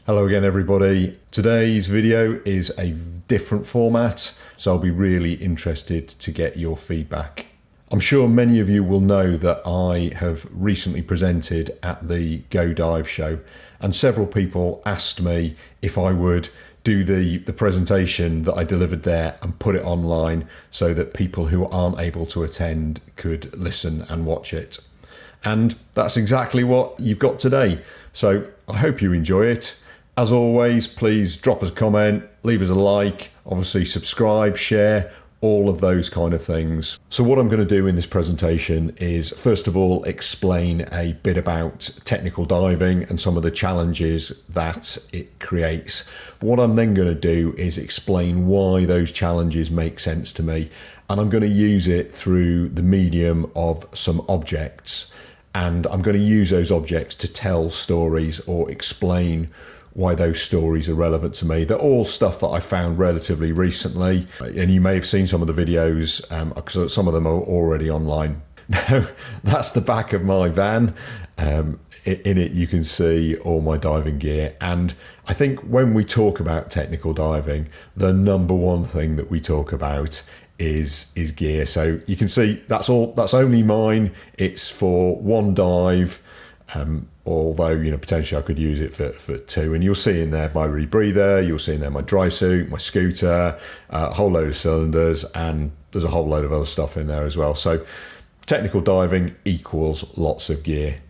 Hello again everybody. Today's video is a different format, so I'll be really interested to get your feedback. I'm sure many of you will know that I have recently presented at the Go Dive show, and several people asked me if I would do the presentation that I delivered there and put it online so that people who aren't able to attend could listen and watch it. And that's exactly what you've got today. So I hope you enjoy it. As always, please drop us a comment, leave us a like, obviously subscribe, share, all of those kind of things. So what I'm going to do in this presentation is, first of all, explain a bit about technical diving and some of the challenges that it creates. What I'm then going to do is explain why those challenges make sense to me. And I'm going to use it through the medium of some objects. And I'm going to use those objects to tell stories or explain why those stories are relevant to me. They're all stuff that I found relatively recently, and you may have seen some of the videos, because some of them are already online. Now, that's the back of my van. In it you can see all my diving gear, and I think when we talk about technical diving, the number one thing that we talk about is gear. So you can see that's only mine. It's for one dive. Although, potentially I could use it for two. And you'll see in there my rebreather, you'll see in there my dry suit, my scooter, a whole load of cylinders, and there's a whole load of other stuff in there as well. So technical diving equals lots of gear.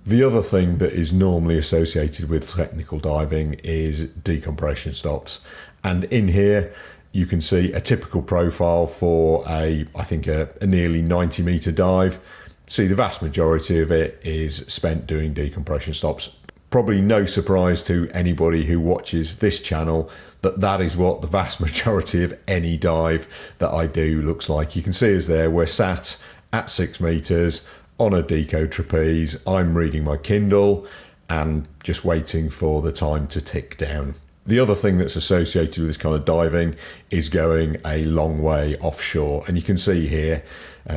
The other thing that is normally associated with technical diving is decompression stops. And in here, you can see a typical profile for I think a nearly 90-meter dive. See, the vast majority of it is spent doing decompression stops. Probably no surprise to anybody who watches this channel that is what the vast majority of any dive that I do looks like. You can see us there, we're sat at 6 meters on a deco trapeze. I'm reading my Kindle and just waiting for the time to tick down. The other thing that's associated with this kind of diving is going a long way offshore. And you can see here,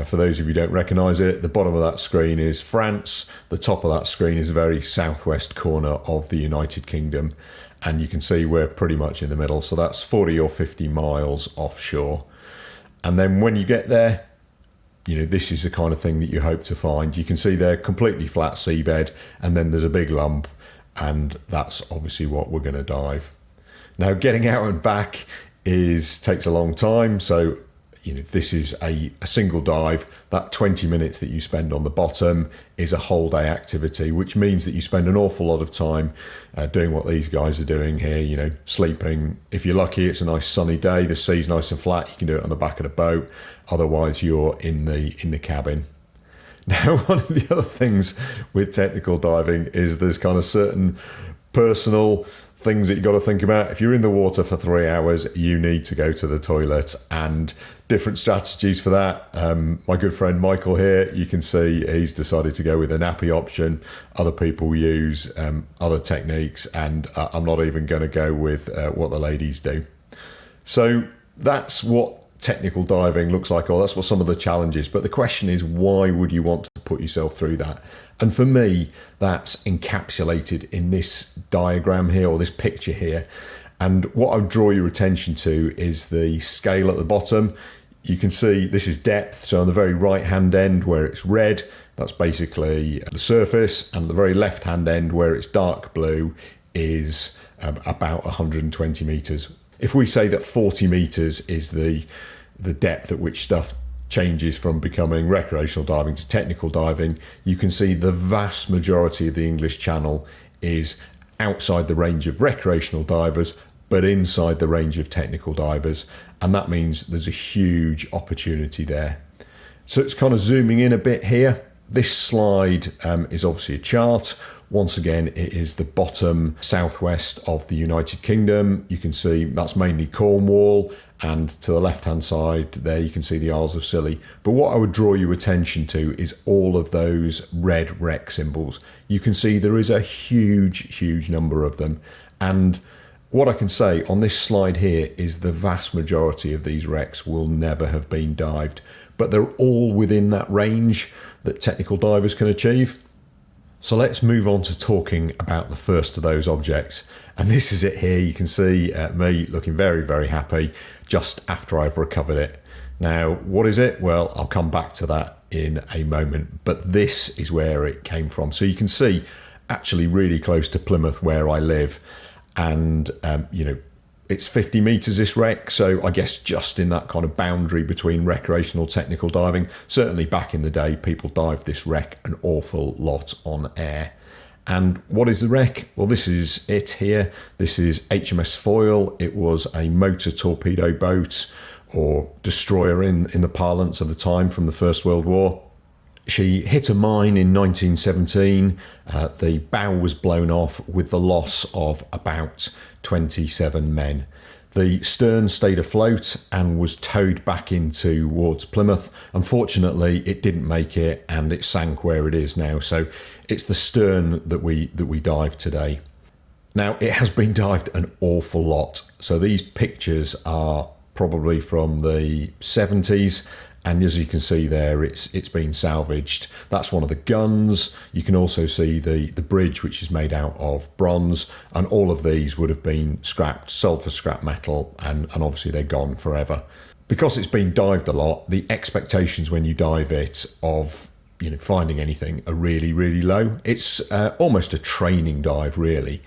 for those of you who don't recognise it, the bottom of that screen is France. The top of that screen is the very southwest corner of the United Kingdom. And you can see we're pretty much in the middle. So that's 40 or 50 miles offshore. And then when you get there, this is the kind of thing that you hope to find. You can see there completely flat seabed, and then there's a big lump. And that's obviously what we're going to dive. Now, getting out and back takes a long time. So, this is a single dive. That 20 minutes that you spend on the bottom is a whole day activity, which means that you spend an awful lot of time doing what these guys are doing here, sleeping. If you're lucky, it's a nice sunny day. The sea's nice and flat. You can do it on the back of the boat. Otherwise, you're in the cabin. Now, one of the other things with technical diving is there's kind of certain personal things that you've got to think about. If you're in the water for 3 hours, you need to go to the toilet, and different strategies for that. My good friend Michael here, you can see he's decided to go with a nappy option. Other people use other techniques, and I'm not even going to go with what the ladies do. So that's what technical diving looks like, or that's what some of the challenges. But the question is, why would you want to put yourself through that? And for me, that's encapsulated in this diagram here, or this picture here. And what I would draw your attention to is the scale at the bottom. You can see this is depth. So on the very right hand end where it's red, that's basically the surface, and the very left hand end where it's dark blue is about 120 meters. If we say that 40 meters is the depth at which stuff changes from becoming recreational diving to technical diving, you can see the vast majority of the English Channel is outside the range of recreational divers, but inside the range of technical divers. And that means there's a huge opportunity there. So it's kind of zooming in a bit here. This slide is obviously a chart. Once again, it is the bottom southwest of the United Kingdom. You can see that's mainly Cornwall, and to the left-hand side there you can see the Isles of Scilly. But what I would draw your attention to is all of those red wreck symbols. You can see there is a huge number of them. And what I can say on this slide here is the vast majority of these wrecks will never have been dived, but they're all within that range that technical divers can achieve. So let's move on to talking about the first of those objects. And this is it here. You can see me looking very, very happy just after I've recovered it. Now, what is it? Well, I'll come back to that in a moment, but this is where it came from. So you can see actually really close to Plymouth where I live, and it's 50 meters, this wreck. So I guess just in that kind of boundary between recreational technical diving. Certainly back in the day, people dived this wreck an awful lot on air. And what is the wreck? Well, this is it here. This is HMS Foyle. It was a motor torpedo boat, or destroyer in the parlance of the time, from the First World War. She hit a mine in 1917. The bow was blown off with the loss of about 27 men. The stern stayed afloat and was towed back in towards Plymouth. Unfortunately, it didn't make it, and it sank where it is now. So it's the stern that we dive today. Now, it has been dived an awful lot. So these pictures are probably from the 70s. And as you can see there, it's been salvaged. That's one of the guns. You can also see the bridge, which is made out of bronze. And all of these would have been scrapped, sold for scrap metal, and obviously they're gone forever. Because it's been dived a lot, the expectations when you dive it of finding anything are really, really low. It's almost a training dive, really.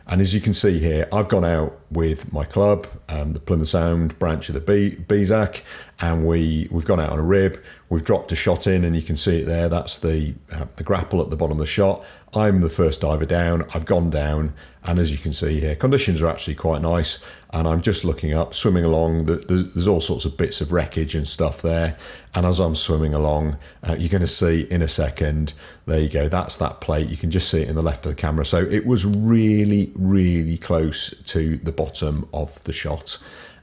And as you can see here, I've gone out with my club, the Plymouth Sound branch of the BZAC, and we've gone out on a rib. We've dropped a shot in, and you can see it there. That's the grapple at the bottom of the shot. I'm the first diver down. I've gone down, and as you can see here, conditions are actually quite nice. And I'm just looking up, swimming along. There's all sorts of bits of wreckage and stuff there. And as I'm swimming along, you're going to see in a second, there you go, that's that plate. You can just see it in the left of the camera. So it was really, really close to the bottom of the shot.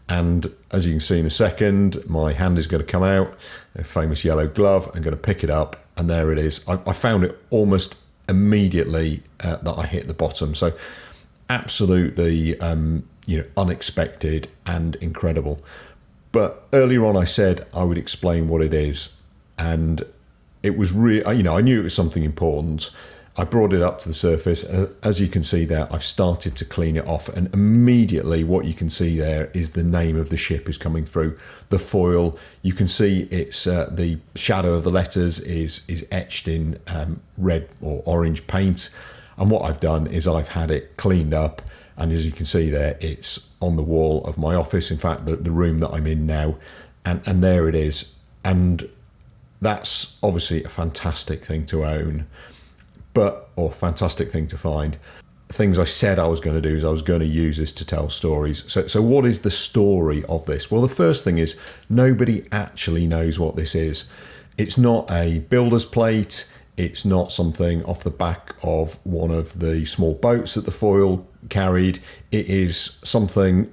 And as you can see in a second, my hand is going to come out, a famous yellow glove. I'm going to pick it up, and there it is. I found it almost immediately that I hit the bottom. So absolutely unexpected and incredible. But earlier on I said I would explain what it is, and it was really, I knew it was something important. I brought it up to the surface. As you can see there, I've started to clean it off, and immediately what you can see there is the name of the ship is coming through. The foil, you can see it's the shadow of the letters is etched in red or orange paint. And what I've done is I've had it cleaned up, and as you can see there, it's on the wall of my office. In fact, the room that I'm in now, and there it is. And that's obviously a fantastic thing to own, or fantastic thing to find. Things I said I was going to do is I was going to use this to tell stories. So what is the story of this? Well, the first thing is nobody actually knows what this is. It's not a builder's plate. It's not something off the back of one of the small boats that the foil carried. It is something,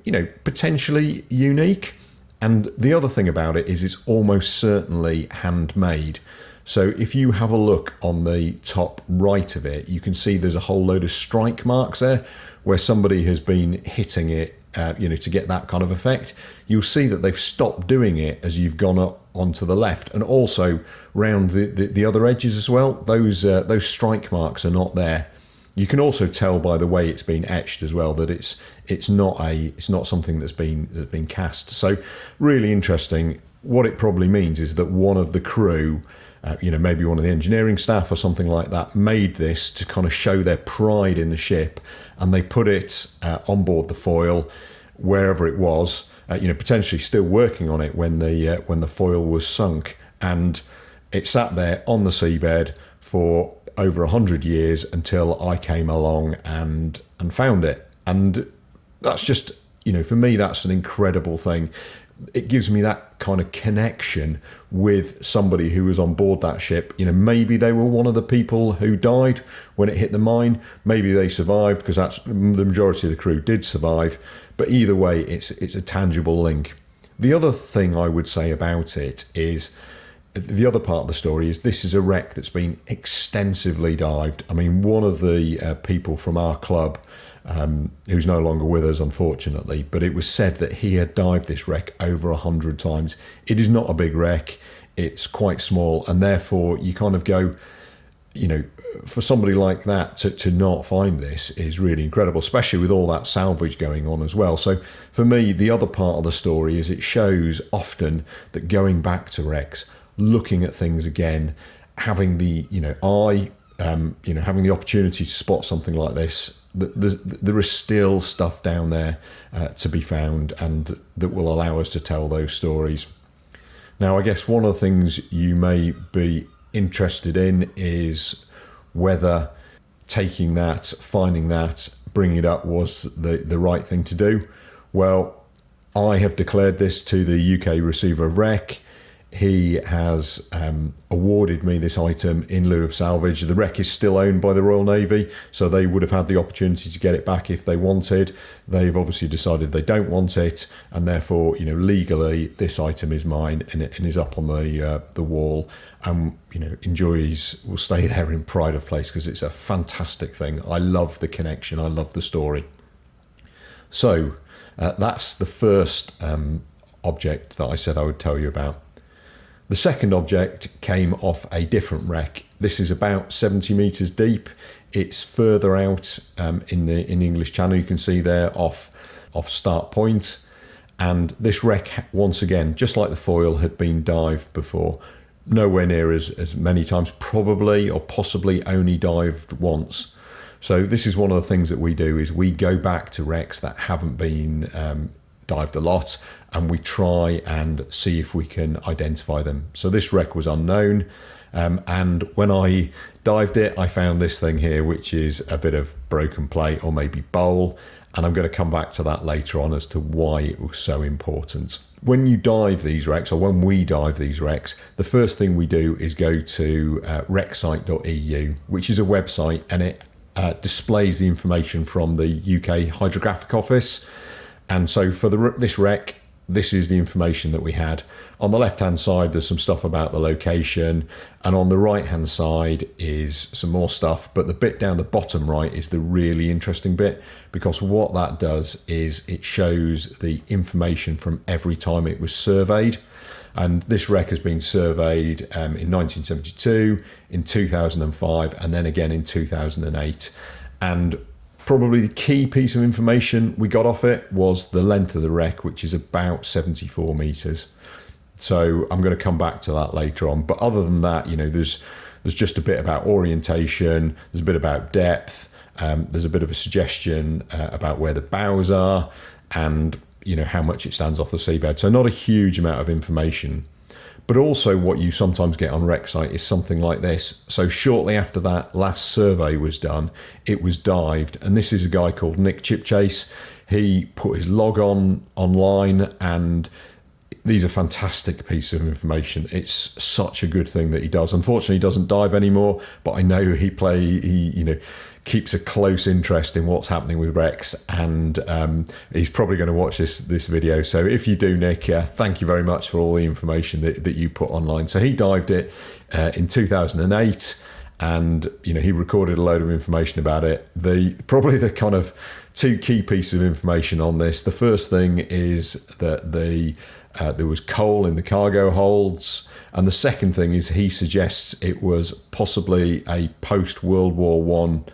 potentially unique. And the other thing about it is it's almost certainly handmade. So if you have a look on the top right of it, you can see there's a whole load of strike marks there where somebody has been hitting it, to get that kind of effect. You'll see that they've stopped doing it as you've gone up onto the left, and also round the other edges as well. Those strike marks are not there. You can also tell by the way it's been etched as well that it's not something that's been cast. So really interesting. What it probably means is that one of the crew, maybe one of the engineering staff or something like that, made this to kind of show their pride in the ship, and they put it on board the foil, wherever it was, potentially still working on it when the foil was sunk, and it sat there on the seabed for over 100 years until I came along and found it. And that's just, for me, that's an incredible thing. It gives me that kind of connection with somebody who was on board that ship. Maybe they were one of the people who died when it hit the mine. Maybe they survived, because that's the majority of the crew did survive. But either way, it's a tangible link. The other thing I would say about it is, the other part of the story is this is a wreck that's been extensively dived. I mean, one of the people from our club, who's no longer with us, unfortunately, but it was said that he had dived this wreck over 100 times. It is not a big wreck. It's quite small, and therefore you kind of go, you know, for somebody like that to not find this is really incredible, especially with all that salvage going on as well. So for me, the other part of the story is it shows often that going back to wrecks, looking at things again, having the, having the opportunity to spot something like this, there is still stuff down there to be found, and that will allow us to tell those stories. Now, I guess one of the things you may be interested in is whether taking that, finding that, bringing it up was the right thing to do. Well, I have declared this to the UK receiver of wreck. He has awarded me this item in lieu of salvage. The wreck is still owned by the Royal Navy, so they would have had the opportunity to get it back if they wanted. They've obviously decided they don't want it, and therefore, legally, this item is mine, and is up on the wall. And enjoyees will stay there in pride of place because it's a fantastic thing. I love the connection. I love the story. So that's the first object that I said I would tell you about. The second object came off a different wreck. This is about 70 metres deep. It's further out in the English Channel. You can see there off Start Point. And this wreck, once again, just like the foil, had been dived before. Nowhere near as many times, probably or possibly only dived once. So this is one of the things that we do, is we go back to wrecks that haven't been dived a lot, and we try and see if we can identify them. So this wreck was unknown, and when I dived it, I found this thing here, which is a bit of broken plate or maybe bowl, and I'm going to come back to that later on as to why it was so important. When you dive these wrecks, or when we dive these wrecks, the first thing we do is go to wrecksite.eu, which is a website, and it displays the information from the UK Hydrographic Office. And so for this wreck, this is the information that we had. On the left-hand side, there's some stuff about the location, and on the right-hand side is some more stuff, but the bit down the bottom right is the really interesting bit, because what that does is it shows the information from every time it was surveyed. And this wreck has been surveyed in 1972, in 2005, and then again in 2008. And probably the key piece of information we got off it was the length of the wreck, which is about 74 metres. So I'm going to come back to that later on. But other than that, there's just a bit about orientation, there's a bit about depth, there's a bit of a suggestion about where the bows are, and how much it stands off the seabed. So not a huge amount of information. But also what you sometimes get on Wrecksite is something like this. So shortly after that last survey was done, it was dived. And this is a guy called Nick Chipchase. He put his log online, and these are fantastic pieces of information. It's such a good thing that he does. Unfortunately, he doesn't dive anymore, but I know he keeps a close interest in what's happening with wrecks, and he's probably going to watch this video. So if you do, Nick, thank you very much for all the information that you put online. So he dived it in 2008, and he recorded a load of information about it. Probably the kind of two key pieces of information on this. The first thing is that there was coal in the cargo holds, and the second thing is he suggests it was possibly a post-World War One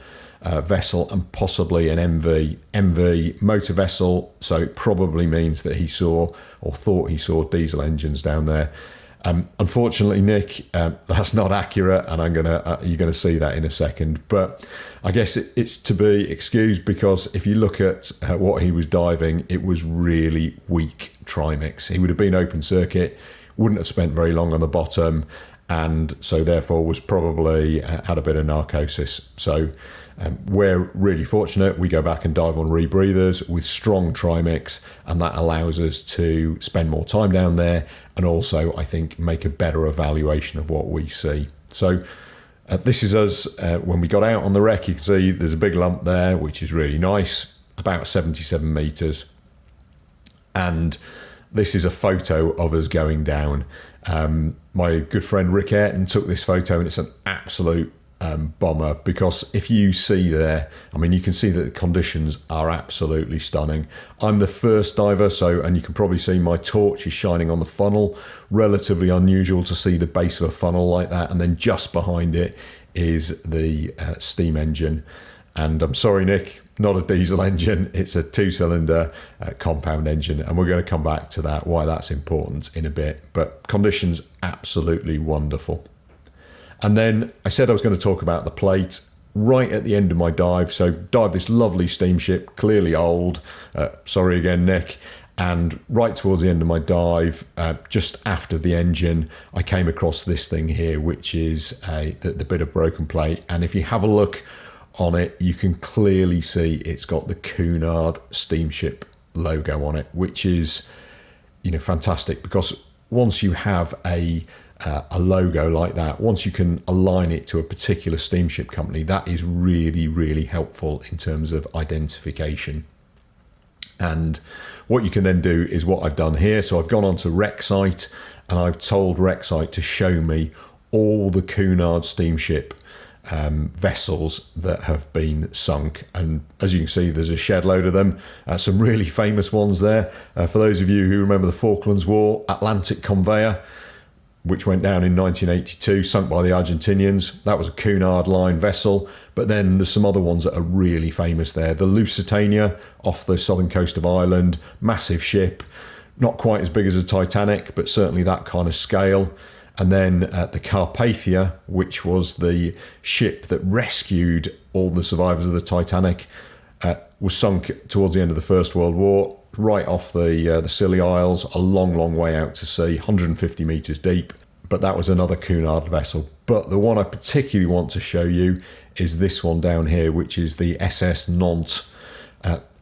vessel, and possibly an MV motor vessel. So it probably means that he saw, or thought he saw, diesel engines down there. Unfortunately, Nick, that's not accurate, and you're gonna see that in a second. But I guess it's to be excused, because if you look at what he was diving, it was really weak trimix. He would have been open circuit, wouldn't have spent very long on the bottom, and so therefore was probably had a bit of narcosis. So we're really fortunate. We go back and dive on rebreathers with strong trimix, and that allows us to spend more time down there, and also I think make a better evaluation of what we see. So this is us when we got out on the wreck. You can see there's a big lump there, which is really nice, about 77 metres. And this is a photo of us going down. My good friend Rick Ayrton took this photo, and it's an absolute bomber, because if you see there, I mean, you can see that the conditions are absolutely stunning. I'm the first diver, and you can probably see my torch is shining on the funnel. Relatively unusual to see the base of a funnel like that, and then just behind it is the steam engine. And I'm sorry, Nick, not a diesel engine. It's a 2-cylinder compound engine, and we're going to come back to that, why that's important in a bit. But conditions absolutely wonderful. And then I said I was going to talk about the plate right at the end of my dive. So dive this lovely steamship, clearly old. Sorry again, Nick. And right towards the end of my dive, just after the engine, I came across this thing here, which is the bit of broken plate. And if you have a look on it, you can clearly see it's got the Cunard steamship logo on it, which is, fantastic, because once you have a logo like that, once you can align it to a particular steamship company, that is really, really helpful in terms of identification. And what you can then do is what I've done here. So I've gone onto Wrecksite and I've told Wrecksite to show me all the Cunard steamship vessels that have been sunk. And as you can see, there's a shed load of them, some really famous ones there. For those of you who remember the Falklands War, Atlantic Conveyor, which went down in 1982, sunk by the Argentinians. That was a Cunard line vessel. But then there's some other ones that are really famous there. The Lusitania off the southern coast of Ireland, massive ship, not quite as big as a Titanic, but certainly that kind of scale. And then the Carpathia, which was the ship that rescued all the survivors of the Titanic, was sunk towards the end of the First World War, right off the Scilly Isles, a long, long way out to sea, 150 metres deep. But that was another Cunard vessel. But the one I particularly want to show you is this one down here, which is the SS Nantes.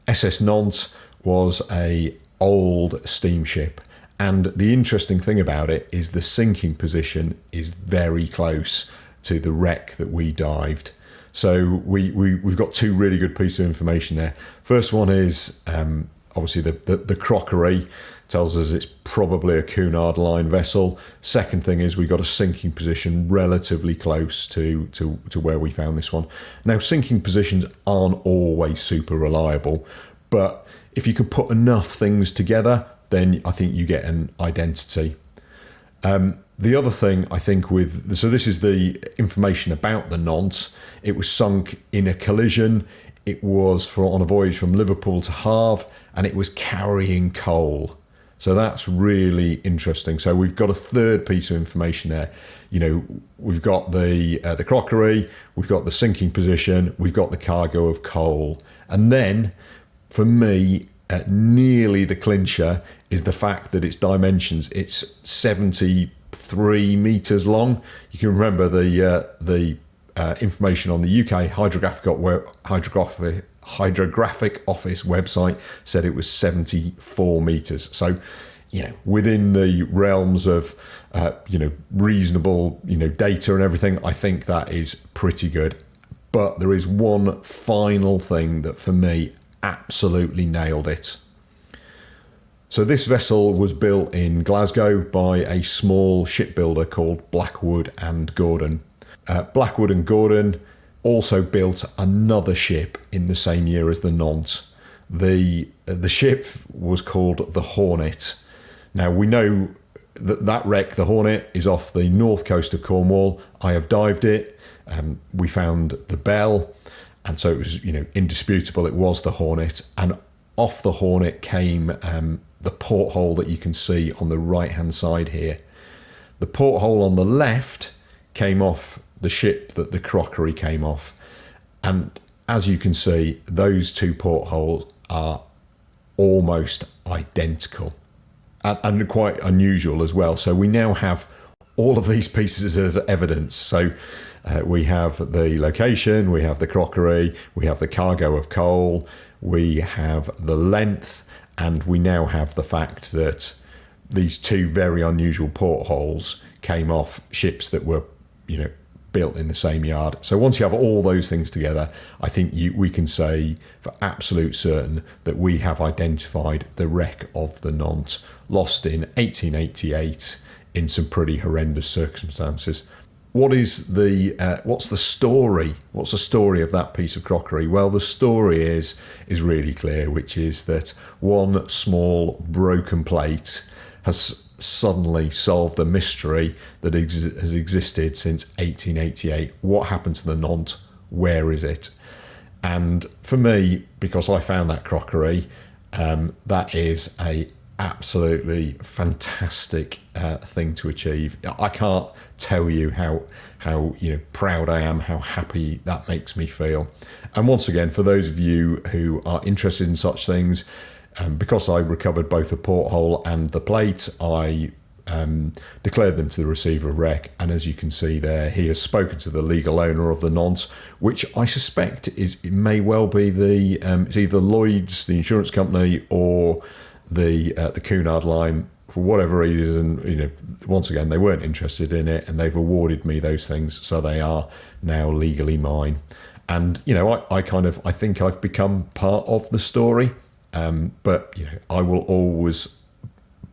SS Nantes was a old steamship. And the interesting thing about it is the sinking position is very close to the wreck that we dived. So we've got two really good pieces of information there. First one is obviously the crockery tells us it's probably a Cunard line vessel. Second thing is we got a sinking position relatively close to where we found this one. Now, sinking positions aren't always super reliable, but if you can put enough things together, then I think you get an identity. The other thing I think so this is the information about the Nantes. It was sunk in a collision. It was on a voyage from Liverpool to Havre, and it was carrying coal. So that's really interesting. So we've got a third piece of information there. We've got the crockery, we've got the sinking position, we've got the cargo of coal. And then, for me, nearly the clincher is the fact that its dimensions. It's 73 metres long. You can remember the information on the UK Hydrographic Office website said it was 74 metres. So, within the realms of, reasonable, data and everything, I think that is pretty good. But there is one final thing that for me absolutely nailed it. So this vessel was built in Glasgow by a small shipbuilder called Blackwood and Gordon. Blackwood and Gordon also built another ship in the same year as the Nantes. The ship was called the Hornet. Now we know that wreck, the Hornet, is off the north coast of Cornwall. I have dived it. We found the bell, and so it was indisputable it was the Hornet. And off the Hornet came the porthole that you can see on the right hand side here. The porthole on the left came off the ship that the crockery came off, and as you can see, those two portholes are almost identical and quite unusual as well. So we now have all of these pieces of evidence. So we have the location, we have the crockery, we have the cargo of coal, we have the length, and we now have the fact that these two very unusual portholes came off ships that were built in the same yard. So once you have all those things together, I think we can say for absolute certain that we have identified the wreck of the Nantes, lost in 1888 in some pretty horrendous circumstances. what's the story? What's the story of that piece of crockery? Well, the story is really clear, which is that one small broken plate has suddenly solved a mystery that has existed since 1888. What happened to the Nantes? Where is it? And for me, because I found that crockery, that is a absolutely fantastic thing to achieve. I can't tell you how proud I am, how happy that makes me feel. And once again, for those of you who are interested in such things, because I recovered both the porthole and the plate, I declared them to the receiver of wreck, and as you can see there, he has spoken to the legal owner of the Nantes, which I suspect it may well be it's either Lloyd's, the insurance company, or the Cunard line. For whatever reason, once again, they weren't interested in it, and they've awarded me those things, so they are now legally mine. And I think I've become part of the story, but I will always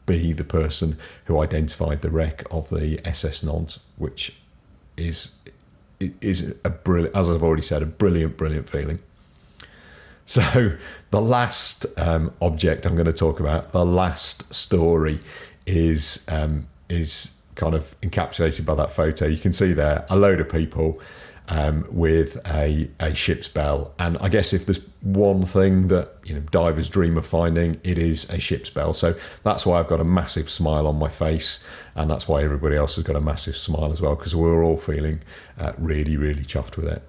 be the person who identified the wreck of the SS Nantes, which is a brilliant, as I've already said, a brilliant feeling. So the last object I'm going to talk about, the last story, is kind of encapsulated by that photo. You can see there a load of people with a ship's bell, and I guess if there's one thing that divers dream of finding, it is a ship's bell. So that's why I've got a massive smile on my face, and that's why everybody else has got a massive smile as well, because we're all feeling really chuffed with it.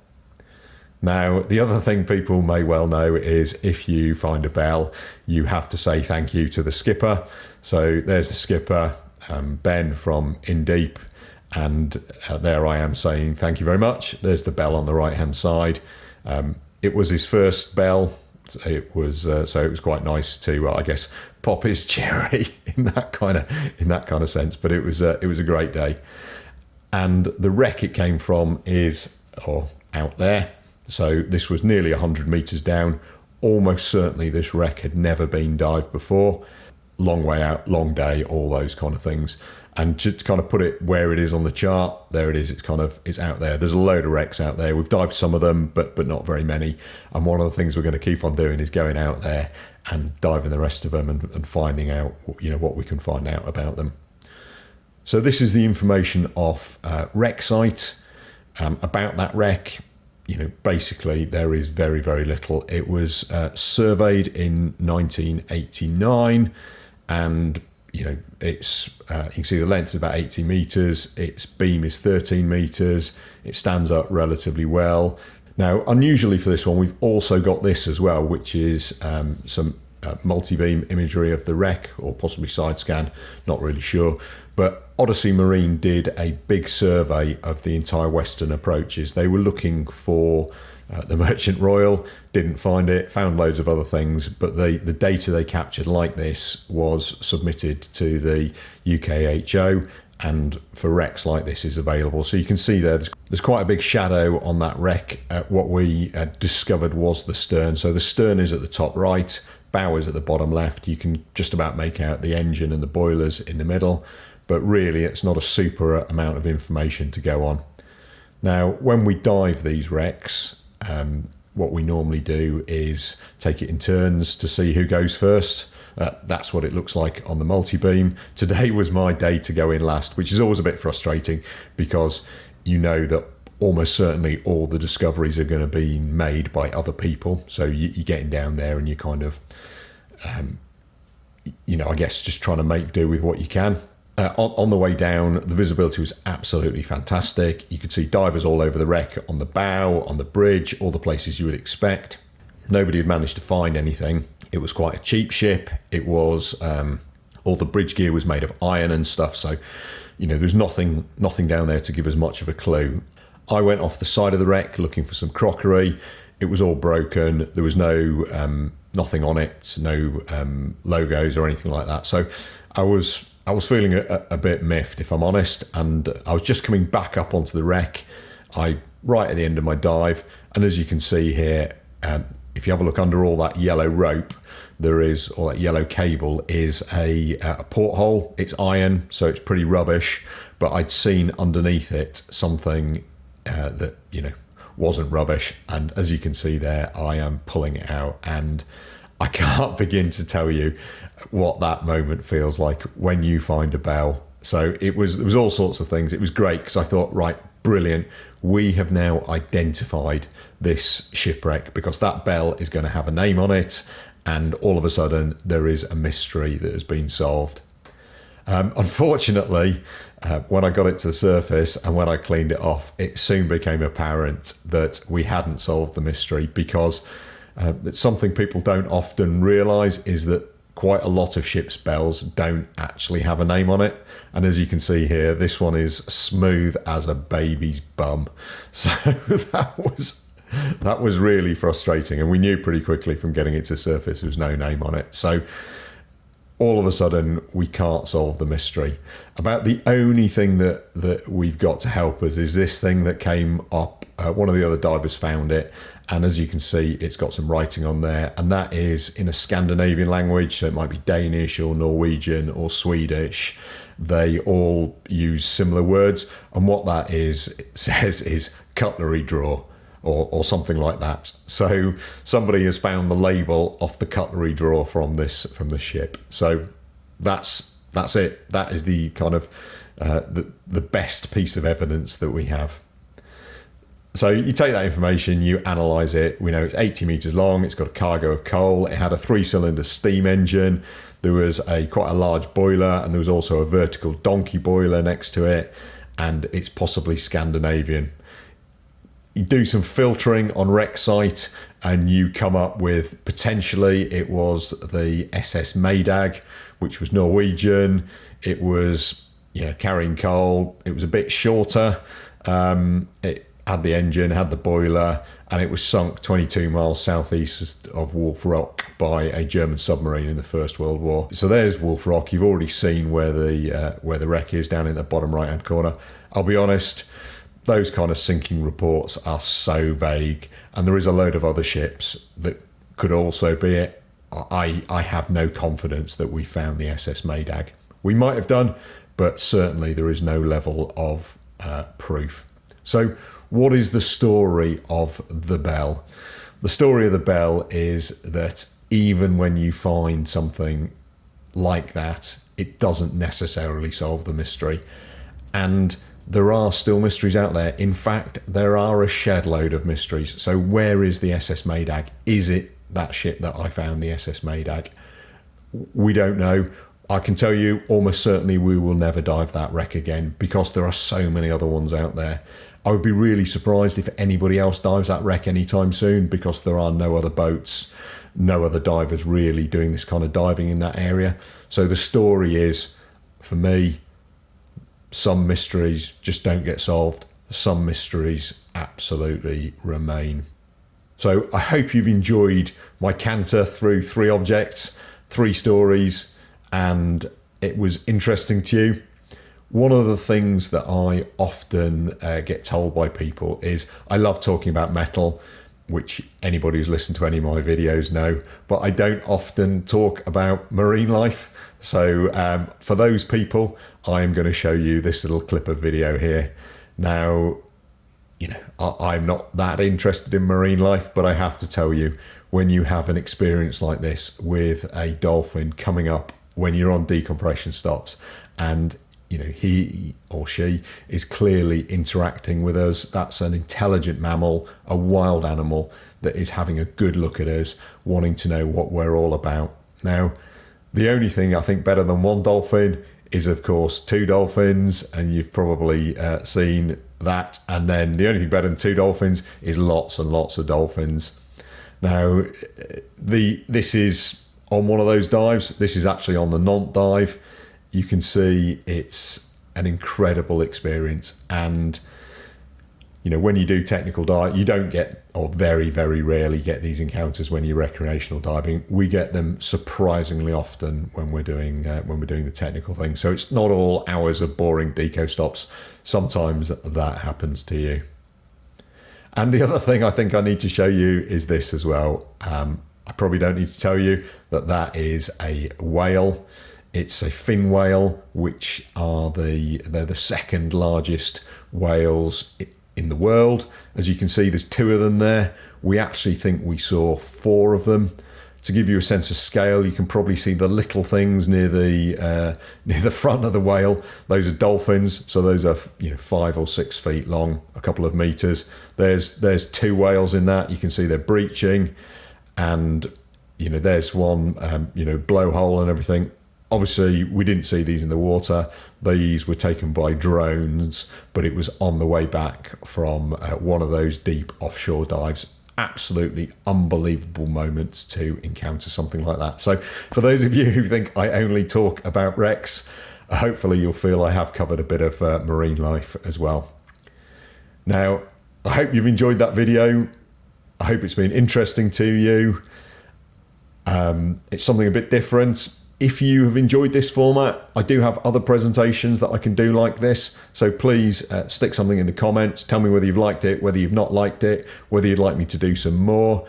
Now, the other thing people may well know is if you find a bell, you have to say thank you to the skipper. So there's the skipper, Ben from In Deep, and there I am saying thank you very much. There's the bell on the right hand side. It was his first bell. It was quite nice to I guess pop his cherry in that kind of sense. But it was a great day. And the wreck it came from is out there. So this was nearly 100 meters down. Almost certainly this wreck had never been dived before. Long way out, long day, all those kind of things. And to kind of put it where it is on the chart, there it is. It's out there. There's a load of wrecks out there. We've dived some of them, but not very many. And one of the things we're going to keep on doing is going out there and diving the rest of them and finding out what we can find out about them. So this is the information off wreck site about that wreck. Basically there is very little. It was surveyed in 1989, and it's you can see the length is about 80 meters. Its beam is 13 meters. It stands up relatively well. Now, unusually for this one, we've also got this as well, which is some multi-beam imagery of the wreck, or possibly side scan, not really sure. But Odyssey Marine did a big survey of the entire western approaches. They were looking for the Merchant Royal, didn't find it, found loads of other things, but the data they captured like this was submitted to the UKHO, and for wrecks like this is available. So you can see there's quite a big shadow on that wreck. What we discovered was the stern. So the stern is at the top right, bow is at the bottom left. You can just about make out the engine and the boilers in the middle, but really it's not a super amount of information to go on. Now, when we dive these wrecks, what we normally do is take it in turns to see who goes first. That's what it looks like on the multi-beam. Today was my day to go in last, which is always a bit frustrating because that almost certainly all the discoveries are going to be made by other people. So you're getting down there and you're kind of, I guess just trying to make do with what you can. On the way down, the visibility was absolutely fantastic. You could see divers all over the wreck, on the bow, on the bridge, all the places you would expect. Nobody had managed to find anything. It was quite a cheap ship. It was all the bridge gear was made of iron and stuff. So, there's nothing down there to give us much of a clue. I went off the side of the wreck looking for some crockery. It was all broken. There was nothing on it, no logos or anything like that. So I was feeling a bit miffed, if I'm honest, and I was just coming back up onto the wreck, right at the end of my dive, and as you can see here, if you have a look under all that yellow rope, or that yellow cable is a porthole. It's iron, so it's pretty rubbish, but I'd seen underneath it something that, wasn't rubbish. And as you can see there, I am pulling it out, and I can't begin to tell you what that moment feels like when you find a bell. So there was all sorts of things. It was great because I thought, right, brilliant. We have now identified this shipwreck because that bell is going to have a name on it. And all of a sudden there is a mystery that has been solved. Unfortunately, when I got it to the surface and when I cleaned it off, it soon became apparent that we hadn't solved the mystery, because something people don't often realise is that quite a lot of ships' bells don't actually have a name on it. And as you can see here, this one is smooth as a baby's bum. So that was really frustrating. And we knew pretty quickly from getting it to the surface there was no name on it. So all of a sudden, we can't solve the mystery. About the only thing that we've got to help us is this thing that came up. One of the other divers found it, and as you can see, it's got some writing on there, and that is in a Scandinavian language, so it might be Danish or Norwegian or Swedish. They all use similar words, and what that is, it says, is cutlery drawer. Or something like that. So somebody has found the label off the cutlery drawer from the ship. So that's it. That is the kind of the best piece of evidence that we have. So you take that information, you analyse it. We know it's 80 metres long. It's got a cargo of coal. It had a 3-cylinder steam engine. There was quite a large boiler, and there was also a vertical donkey boiler next to it. And it's possibly Scandinavian. You do some filtering on wreck site and you come up with potentially it was the SS Maydag, which was Norwegian. It was carrying coal. It was a bit shorter. It had the engine, had the boiler, and it was sunk 22 miles southeast of Wolf Rock by a German submarine in the First World War. So there's Wolf Rock. You've already seen where the wreck is down in the bottom right hand corner. I'll be honest, those kind of sinking reports are so vague, and there is a load of other ships that could also be it. I have no confidence that we found the SS Maydag. We might have done, but certainly there is no level of proof. So what is the story of the bell? The story of the bell is that even when you find something like that, it doesn't necessarily solve the mystery. And there are still mysteries out there. In fact, there are a shed load of mysteries. So where is the SS Maydag? Is it that ship that I found, the SS Maydag? We don't know. I can tell you almost certainly we will never dive that wreck again, because there are so many other ones out there. I would be really surprised if anybody else dives that wreck anytime soon, because there are no other boats, no other divers really doing this kind of diving in that area. So the story is, for me, some mysteries just don't get solved. Some mysteries absolutely remain. So I hope you've enjoyed my canter through 3 objects, 3 stories, and it was interesting to you. One of the things that I often get told by people is I love talking about metal, which anybody who's listened to any of my videos know, but I don't often talk about marine life. So for those people, I am going to show you this little clip of video here. Now, I'm not that interested in marine life, but I have to tell you, when you have an experience like this with a dolphin coming up when you're on decompression stops, and he or she is clearly interacting with us, that's an intelligent mammal, a wild animal that is having a good look at us, wanting to know what we're all about. Now, the only thing I think better than 1 dolphin is, of course, 2 dolphins, and you've probably seen that. And then the only thing better than 2 dolphins is lots and lots of dolphins. Now, this is on one of those dives. This is actually on the Nantes dive. You can see it's an incredible experience. And when you do technical dive, you don't get, or very, very rarely get, these encounters when you're recreational diving. We get them surprisingly often when we're doing the technical thing. So it's not all hours of boring deco stops. Sometimes that happens to you. And the other thing I think I need to show you is this as well. I probably don't need to tell you that is a whale. It's a fin whale, which are they're the second largest whales in the world. As you can see, there's 2 of them there. We actually think we saw 4 of them. To give you a sense of scale, you can probably see the little things near the front of the whale. Those are dolphins, so those are 5 or 6 feet long, a couple of meters. There's 2 whales in that. You can see they're breaching, and there's one blowhole and everything. Obviously, we didn't see these in the water. These were taken by drones, but it was on the way back from one of those deep offshore dives. Absolutely unbelievable moments to encounter something like that. So for those of you who think I only talk about wrecks, hopefully you'll feel I have covered a bit of marine life as well. Now, I hope you've enjoyed that video. I hope it's been interesting to you. It's something a bit different. If you have enjoyed this format, I do have other presentations that I can do like this. So please stick something in the comments. Tell me whether you've liked it, whether you've not liked it, whether you'd like me to do some more.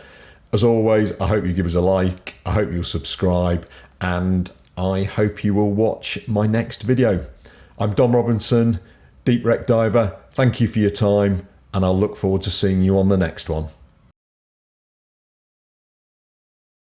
As always, I hope you give us a like. I hope you'll subscribe. And I hope you will watch my next video. I'm Dom Robinson, Deep Wreck Diver. Thank you for your time. And I'll look forward to seeing you on the next one.